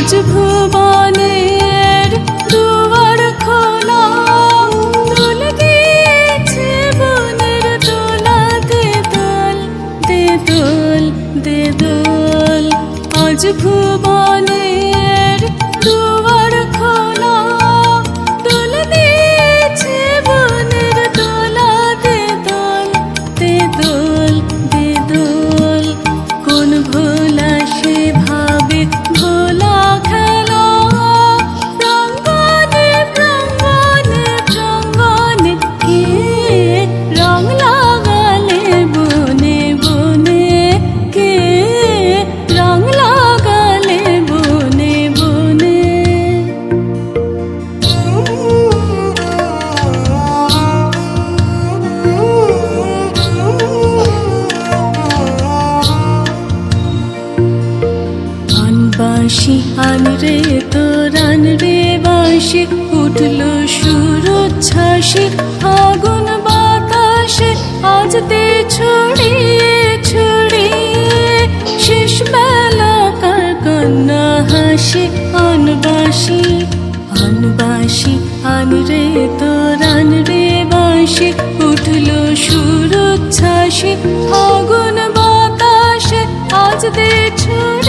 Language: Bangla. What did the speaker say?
আজ ভুবনের দুয়ার খোলা, দোল দিয়েছে বনের দোলা, দে দোল দে দোল দে দোল। আজ ভুবনের দুয়ার খোলা, দোল দিয়েছে বনের দোলা, দে দোল দে দোল দে দোল। কোন ভোলা সে ভাবে ভোলা খেলা, প্রাঙ্গণে প্রাঙ্গণে প্রাঙ্গণে কে রং লাগালে বনে বনে, কে রং লাগালে বনে বনে। বাঁশি আন রে তোর আন রে বাঁশি, উঠলো সুরচ্ছ্বাসী ফাগুন বাতাসে, আজ তে ছড়িয়ে ছড়িয়ে শেষ বেলাকার কন্যা হাসি। আন বাঁশি আন বাঁশি আন রে তোর আন রে বাঁশি, উঠলো সুরচ্ছ্বাসী ফাগুন বাতাসে, আজ তে ছড়িয়ে